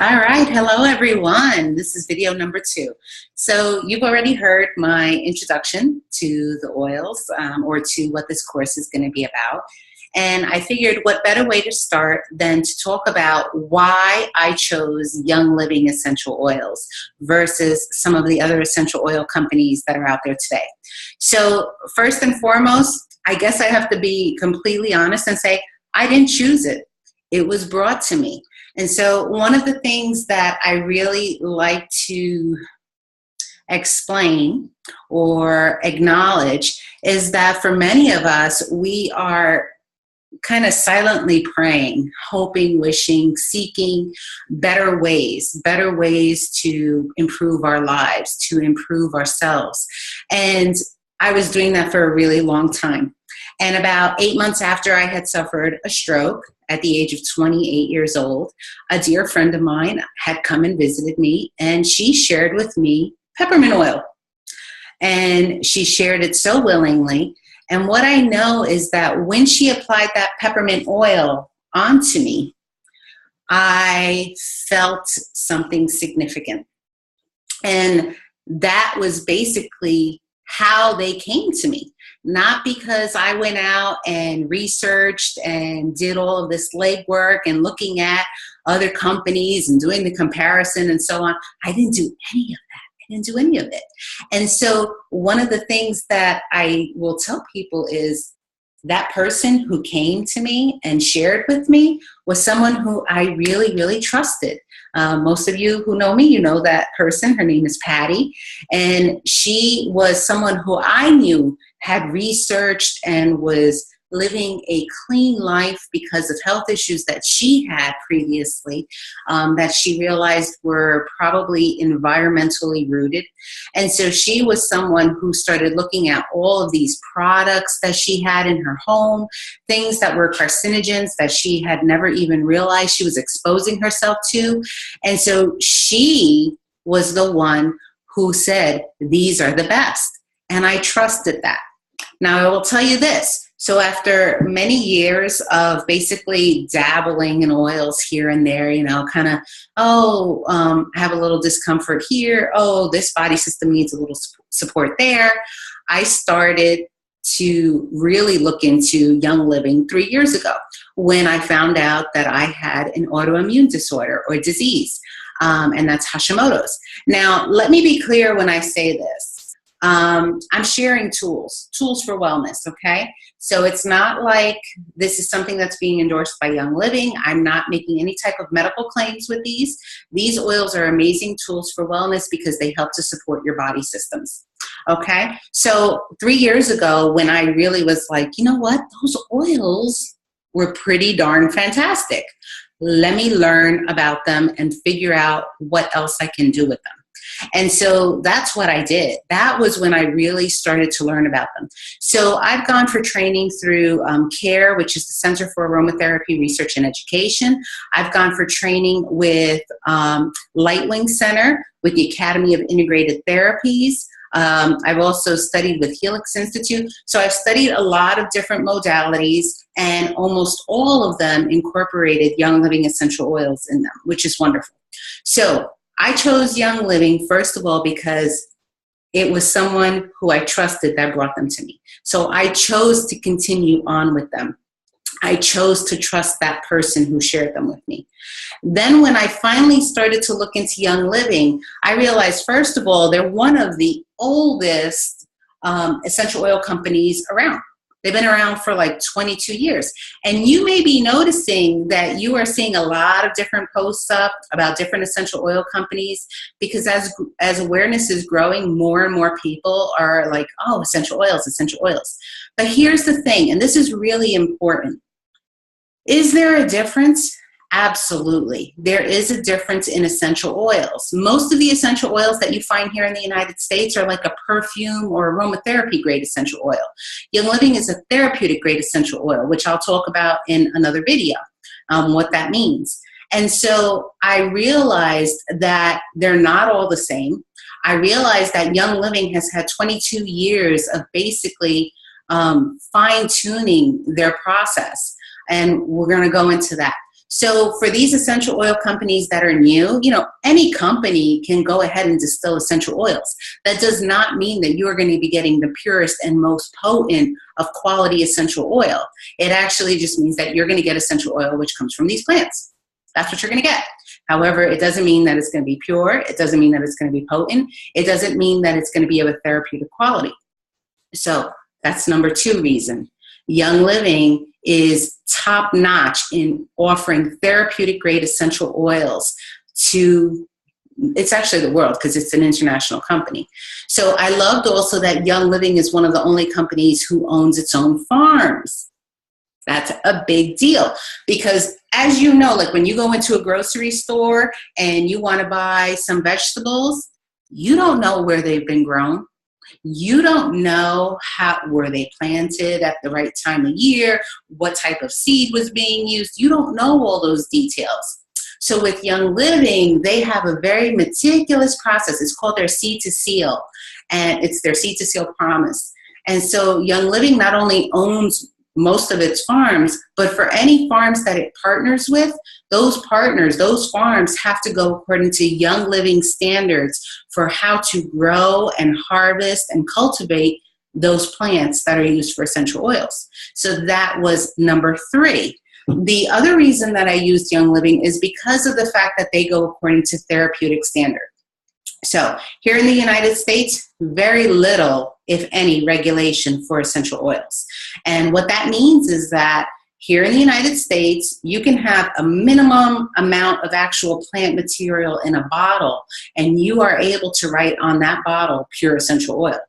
All right. Hello, everyone. This is video number 2. So you've already heard my introduction to the oils or to what this course is going to be about. And I figured what better way to start than to talk about why I chose Young Living essential oils versus some of the other essential oil companies that are out there today. So first and foremost, I guess I have to be completely honest and say I didn't choose it. It was brought to me. And so one of the things that I really like to explain or acknowledge is that for many of us, we are kind of silently praying, hoping, wishing, seeking better ways to improve our lives, to improve ourselves. And I was doing that for a really long time. And about 8 months after I had suffered a stroke at the age of 28 years old, a dear friend of mine had come and visited me, and she shared with me peppermint oil. And she shared it so willingly. And what I know is that when she applied that peppermint oil onto me, I felt something significant. And that was basically how they came to me. Not because I went out and researched and did all of this legwork and looking at other companies and doing the comparison and so on. I didn't do any of that. I didn't do any of it. And so one of the things that I will tell people is that person who came to me and shared with me was someone who I really, really trusted. Most of you who know me, you know that person. Her name is Patty. And she was someone who I knew had researched and was living a clean life because of health issues that she had previously, that she realized were probably environmentally rooted. And so she was someone who started looking at all of these products that she had in her home, things that were carcinogens that she had never even realized she was exposing herself to. And so she was the one who said, these are the best. And I trusted that. Now, I will tell you this. So after many years of basically dabbling in oils here and there, kind of, have a little discomfort here. Oh, this body system needs a little support there. I started to really look into Young Living 3 years ago when I found out that I had an autoimmune disorder or disease, and that's Hashimoto's. Now, let me be clear when I say this. I'm sharing tools for wellness, okay? So it's not like this is something that's being endorsed by Young Living. I'm not making any type of medical claims with these. These oils are amazing tools for wellness because they help to support your body systems, okay? So 3 years ago when I really was like, you know what? Those oils were pretty darn fantastic. Let me learn about them and figure out what else I can do with them. And so that's what I did. That was when I really started to learn about them. So I've gone for training through CARE, which is the Center for Aromatherapy Research and Education. I've gone for training with Lightwing Center, with the Academy of Integrated Therapies. I've also studied with Helix Institute. So I've studied a lot of different modalities, and almost all of them incorporated Young Living essential oils in them, which is wonderful. So I chose Young Living, first of all, because it was someone who I trusted that brought them to me. So I chose to continue on with them. I chose to trust that person who shared them with me. Then when I finally started to look into Young Living, I realized, first of all, they're one of the oldest essential oil companies around. They've been around for like 22 years. And you may be noticing that you are seeing a lot of different posts up about different essential oil companies, because as awareness is growing, more and more people are like, oh, essential oils, essential oils. But here's the thing, and this is really important. Is there a difference? Absolutely. There is a difference in essential oils. Most of the essential oils that you find here in the United States are like a perfume or aromatherapy grade essential oil. Young Living is a therapeutic grade essential oil, which I'll talk about in another video, what that means. And so I realized that they're not all the same. I realized that Young Living has had 22 years of basically fine-tuning their process. And we're going to go into that. So for these essential oil companies that are new, any company can go ahead and distill essential oils. That does not mean that you are going to be getting the purest and most potent of quality essential oil. It actually just means that you're going to get essential oil which comes from these plants. That's what you're going to get. However, it doesn't mean that it's going to be pure. It doesn't mean that it's going to be potent. It doesn't mean that it's going to be of a therapeutic quality. So that's number 2 reason. Young Living is top notch in offering therapeutic grade essential oils to, it's actually the world because it's an international company. So I loved also that Young Living is one of the only companies who owns its own farms. That's a big deal because, as you know, like when you go into a grocery store and you want to buy some vegetables, you don't know where they've been grown. You don't know were they planted at the right time of year, what type of seed was being used. You don't know all those details. So with Young Living, they have a very meticulous process. It's called their seed to seal, and it's their seed to seal promise. And so Young Living not only owns most of its farms, but for any farms that it partners with, those farms have to go according to Young Living standards for how to grow and harvest and cultivate those plants that are used for essential oils. So that was number 3. The other reason that I used Young Living is because of the fact that they go according to therapeutic standards. So here in the United States, very little, if any, regulation for essential oils. And what that means is that here in the United States, you can have a minimum amount of actual plant material in a bottle, and you are able to write on that bottle pure essential oil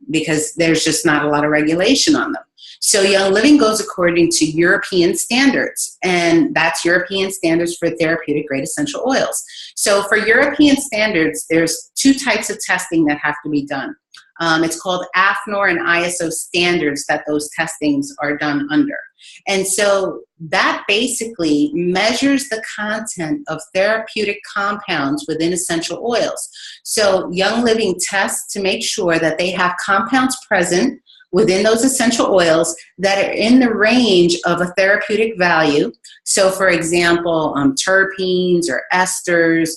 because there's just not a lot of regulation on them. So Young Living goes according to European standards, and that's European standards for therapeutic grade essential oils. So for European standards, there's 2 types of testing that have to be done. It's called AFNOR and ISO standards that those testings are done under. And so that basically measures the content of therapeutic compounds within essential oils. So Young Living tests to make sure that they have compounds present within those essential oils that are in the range of a therapeutic value. So for example, terpenes or esters,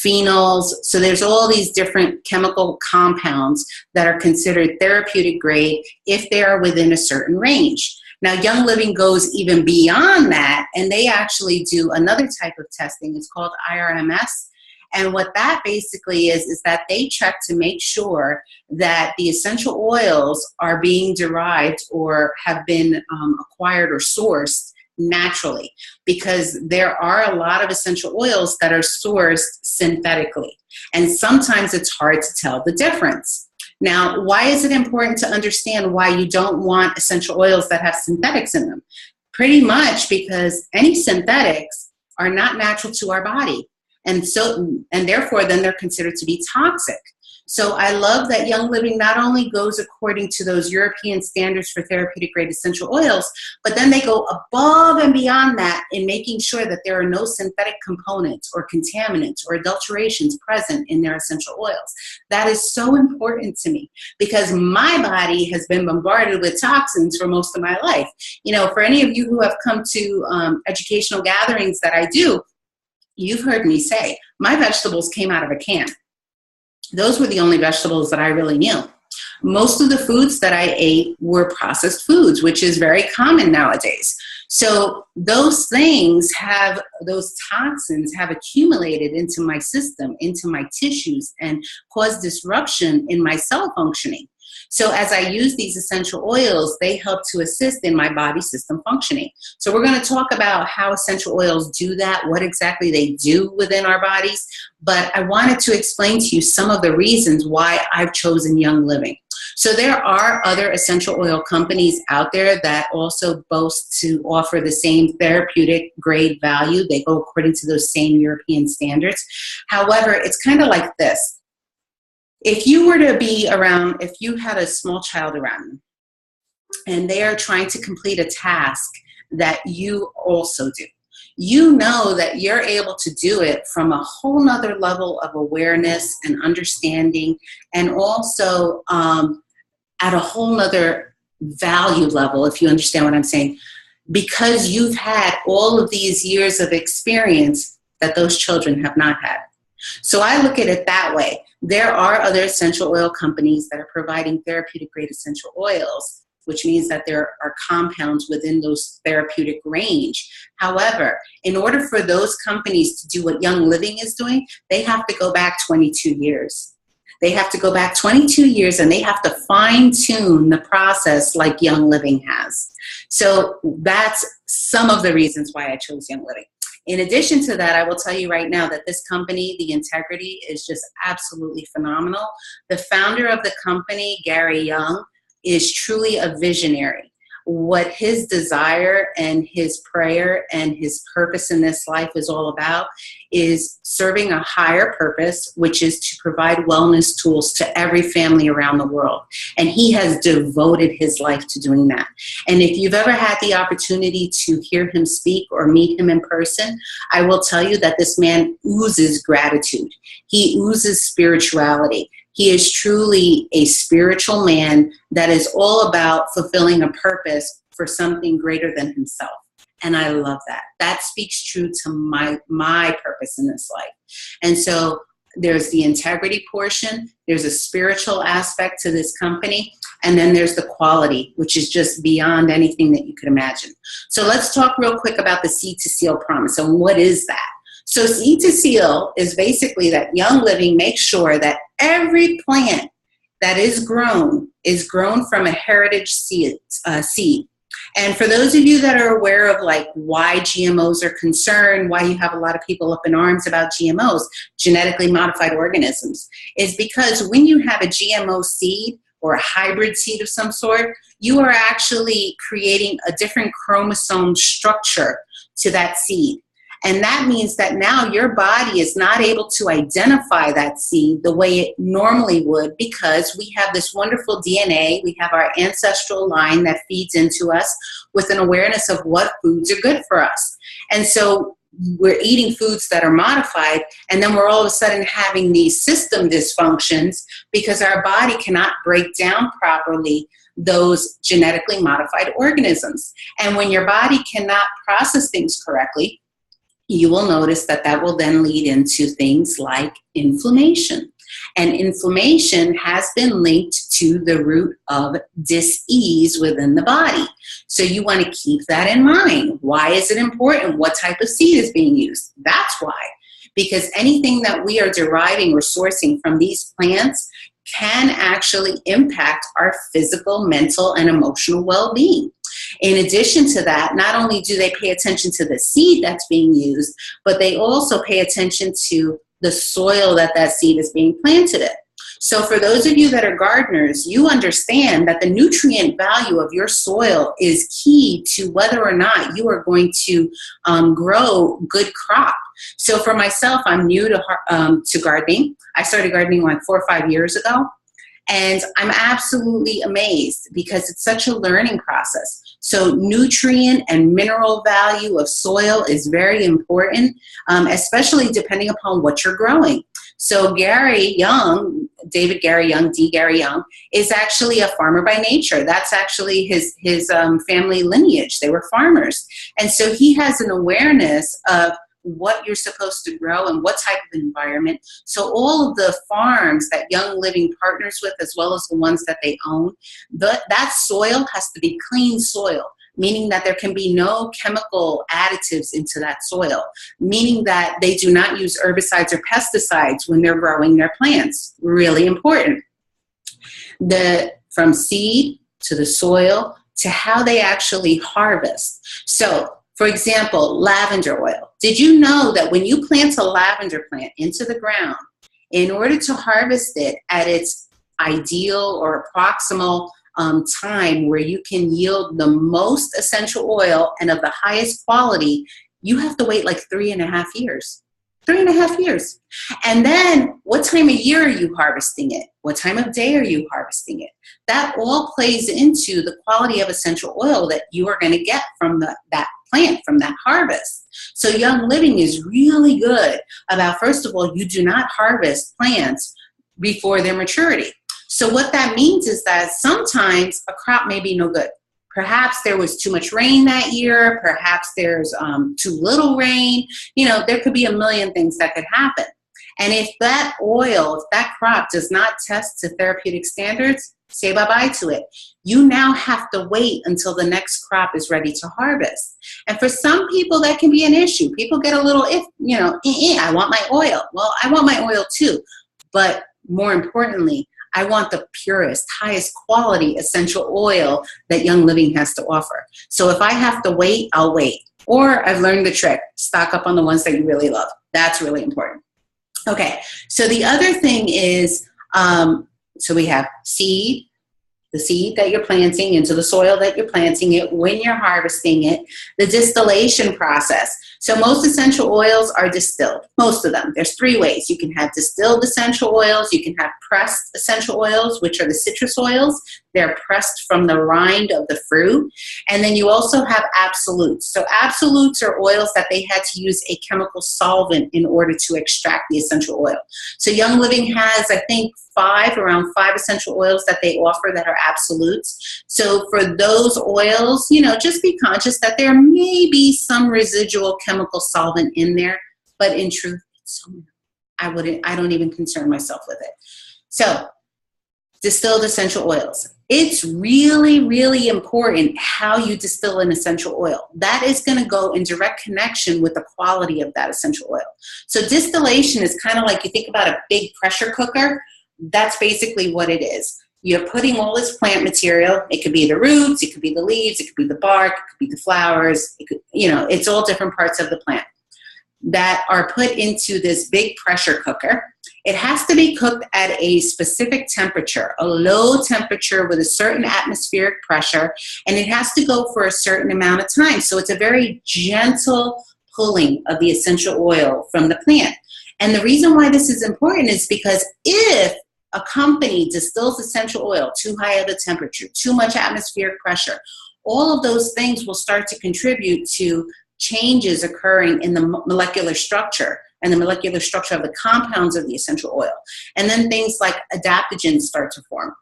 phenols. So there's all these different chemical compounds that are considered therapeutic grade if they are within a certain range. Now, Young Living goes even beyond that, and they actually do another type of testing. It's called IRMS. And what that basically is that they check to make sure that the essential oils are being derived or have been acquired or sourced naturally, because there are a lot of essential oils that are sourced synthetically. And sometimes it's hard to tell the difference. Now, why is it important to understand why you don't want essential oils that have synthetics in them? Pretty much because any synthetics are not natural to our body. And therefore, then they're considered to be toxic. So I love that Young Living not only goes according to those European standards for therapeutic grade essential oils, but then they go above and beyond that in making sure that there are no synthetic components or contaminants or adulterations present in their essential oils. That is so important to me because my body has been bombarded with toxins for most of my life. For any of you who have come to educational gatherings that I do, you've heard me say, my vegetables came out of a can. Those were the only vegetables that I really knew. Most of the foods that I ate were processed foods, which is very common nowadays. So those toxins have accumulated into my system, into my tissues, and caused disruption in my cell functioning. So as I use these essential oils, they help to assist in my body system functioning. So we're going to talk about how essential oils do that, what exactly they do within our bodies. But I wanted to explain to you some of the reasons why I've chosen Young Living. So there are other essential oil companies out there that also boast to offer the same therapeutic grade value. They go according to those same European standards. However, it's kind of like this. If you were to be around, if you had a small child around you and they are trying to complete a task that you also do, you know that you're able to do it from a whole nother level of awareness and understanding, and also at a whole nother value level, if you understand what I'm saying. because you've had all of these years of experience that those children have not had. So I look at it that way. There are other essential oil companies that are providing therapeutic grade essential oils, which means that there are compounds within those therapeutic range. However, in order for those companies to do what Young Living is doing, they have to go back 22 years. They have to go back 22 years and they have to fine tune the process like Young Living has. So that's some of the reasons why I chose Young Living. In addition to that, I will tell you right now that this company, the integrity is just absolutely phenomenal. The founder of the company, Gary Young, is truly a visionary. What his desire and his prayer and his purpose in this life is all about is serving a higher purpose, which is to provide wellness tools to every family around the world. And he has devoted his life to doing that. And if you've ever had the opportunity to hear him speak or meet him in person, I will tell you that this man oozes gratitude. He oozes spirituality. He is truly a spiritual man that is all about fulfilling a purpose for something greater than himself. And I love that. That speaks true to my purpose in this life. And so there's the integrity portion, there's a spiritual aspect to this company, and then there's the quality, which is just beyond anything that you could imagine. So let's talk real quick about the Seed to Seal promise. And what is that? So Seed to Seal is basically that Young Living makes sure that every plant that is grown from a heritage seed. And for those of you that are aware of like why GMOs are concerned, why you have a lot of people up in arms about GMOs, genetically modified organisms, is because when you have a GMO seed or a hybrid seed of some sort, you are actually creating a different chromosome structure to that seed. And that means that now your body is not able to identify that seed the way it normally would, because we have this wonderful DNA, we have our ancestral line that feeds into us with an awareness of what foods are good for us. And so we're eating foods that are modified, and then we're all of a sudden having these system dysfunctions because our body cannot break down properly those genetically modified organisms. And when your body cannot process things correctly, you will notice that that will then lead into things like inflammation. And inflammation has been linked to the root of dis-ease within the body. So you want to keep that in mind. Why is it important? What type of seed is being used? That's why. Because anything that we are deriving or sourcing from these plants can actually impact our physical, mental, and emotional well-being. In addition to that, not only do they pay attention to the seed that's being used, but they also pay attention to the soil that that seed is being planted in. So for those of you that are gardeners, you understand that the nutrient value of your soil is key to whether or not you are going to grow good crop. So for myself, I'm new to gardening. I started gardening like 4 or 5 years ago. And I'm absolutely amazed because it's such a learning process. So nutrient and mineral value of soil is very important, especially depending upon what you're growing. So Gary Young, David Gary Young, D. Gary Young, is actually a farmer by nature. That's actually his family lineage. They were farmers. And so he has an awareness of what you're supposed to grow and what type of environment. So all of the farms that Young Living partners with, as well as the ones that they own, that soil has to be clean soil, meaning that there can be no chemical additives into that soil, meaning that they do not use herbicides or pesticides when they're growing their plants. Really important. From seed to the soil to how they actually harvest. So for example, lavender oil. Did you know that when you plant a lavender plant into the ground, in order to harvest it at its ideal or proximal time where you can yield the most essential oil and of the highest quality, you have to wait like 3.5 years. 3.5 years. And then what time of year are you harvesting it? What time of day are you harvesting it? That all plays into the quality of essential oil that you are going to get from that plant, from that harvest. So Young Living is really good about, first of all, you do not harvest plants before their maturity. So what that means is that sometimes a crop may be no good. Perhaps there was too much rain that year. Perhaps there's too little rain. You know, there could be a million things that could happen. And if that oil, if that crop does not test to therapeutic standards, say bye-bye to it. You now have to wait until the next crop is ready to harvest. And for some people, that can be an issue. People get a little, I want my oil. Well, I want my oil too. But more importantly, I want the purest, highest quality essential oil that Young Living has to offer. So if I have to wait, I'll wait. Or I've learned the trick, stock up on the ones that you really love. That's really important. Okay, so the other thing is, so we have seed, the seed that you're planting into the soil that you're planting it, when you're harvesting it, the distillation process. So most essential oils are distilled, most of them. There's 3 ways. You can have distilled essential oils, you can have pressed essential oils, which are the citrus oils. They're pressed from the rind of the fruit. And then you also have absolutes. So absolutes are oils that they had to use a chemical solvent in order to extract the essential oil. So Young Living has, I think, around five essential oils that they offer that are absolutes. So for those oils, just be conscious that there may be some residual chemical solvent in there, but in truth, it's so I don't even concern myself with it. So distilled essential oils. It's really, really important how you distill an essential oil. That is going to go in direct connection with the quality of that essential oil. So distillation is kind of like, you think about a big pressure cooker. That's basically what it is. You're putting all this plant material. It could be the roots, it could be the leaves, it could be the bark, it could be the flowers. It could, it's all different parts of the plant that are put into this big pressure cooker. It has to be cooked at a specific temperature, a low temperature with a certain atmospheric pressure, and it has to go for a certain amount of time. So it's a very gentle pulling of the essential oil from the plant. And the reason why this is important is because if a company distills essential oil too high of a temperature, too much atmospheric pressure, all of those things will start to contribute to changes occurring in the molecular structure and the molecular structure of the compounds of the essential oil. And then things like adaptogens start to form.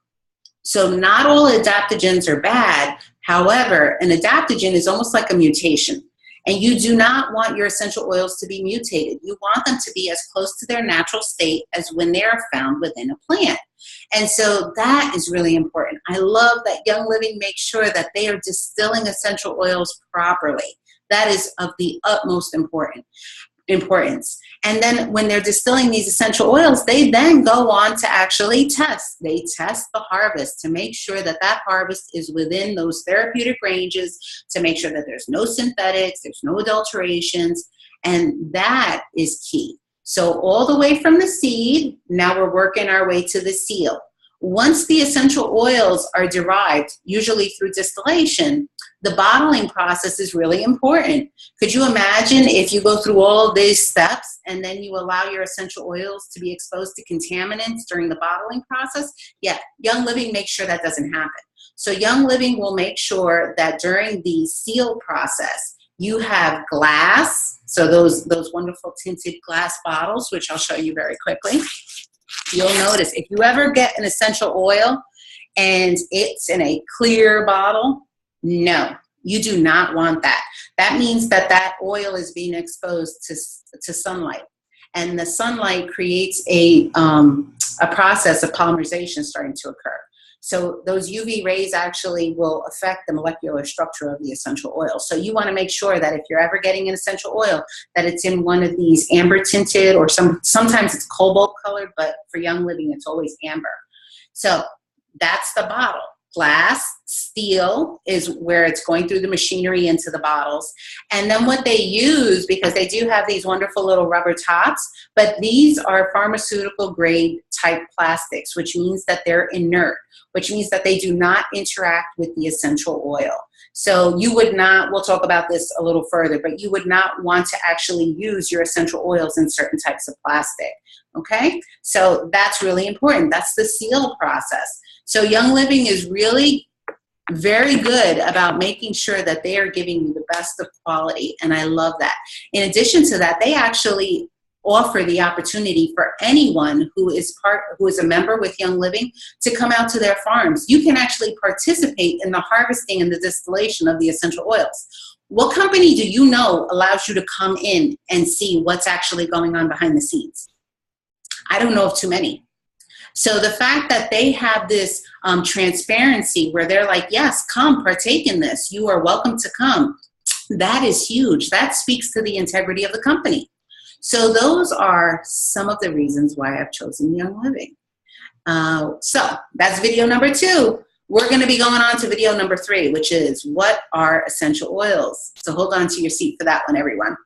So not all adaptogens are bad. However, an adaptogen is almost like a mutation. And you do not want your essential oils to be mutated. You want them to be as close to their natural state as when they are found within a plant. And so that is really important. I love that Young Living makes sure that they are distilling essential oils properly. That is of the utmost importance. And then when they're distilling these essential oils, they then go on to actually test. They test the harvest to make sure that that harvest is within those therapeutic ranges, to make sure that there's no synthetics, there's no adulterations, and that is key. So all the way from the seed, now we're working our way to the seal. Once the essential oils are derived, usually through distillation, the bottling process is really important. Could you imagine if you go through all these steps and then you allow your essential oils to be exposed to contaminants during the bottling process? Yeah, Young Living makes sure that doesn't happen. So Young Living will make sure that during the seal process, you have glass, so those wonderful tinted glass bottles, which I'll show you very quickly. You'll notice if you ever get an essential oil and it's in a clear bottle, no, you do not want that. That means that that oil is being exposed to sunlight. And the sunlight creates a process of polymerization starting to occur. So those UV rays actually will affect the molecular structure of the essential oil. So you want to make sure that if you're ever getting an essential oil, that it's in one of these amber tinted, or sometimes it's cobalt colored, but for Young Living, it's always amber. So that's the bottle. Glass, steel is where it's going through the machinery into the bottles. And then what they use, because they do have these wonderful little rubber tops, but these are pharmaceutical grade type plastics, which means that they're inert, which means that they do not interact with the essential oil. So you would not, we'll talk about this a little further, but you would not want to actually use your essential oils in certain types of plastic, okay? So that's really important. That's the seal process. So Young Living is really very good about making sure that they are giving you the best of quality, and I love that. In addition to that, they actually offer the opportunity for anyone who is a member with Young Living to come out to their farms. You can actually participate in the harvesting and the distillation of the essential oils. What company do you know allows you to come in and see what's actually going on behind the scenes? I don't know of too many. So the fact that they have this transparency where they're like, yes, come partake in this. You are welcome to come. That is huge. That speaks to the integrity of the company. So those are some of the reasons why I've chosen Young Living. So that's video number 2. We're going to be going on to video number 3, which is what are essential oils? So hold on to your seat for that one, everyone.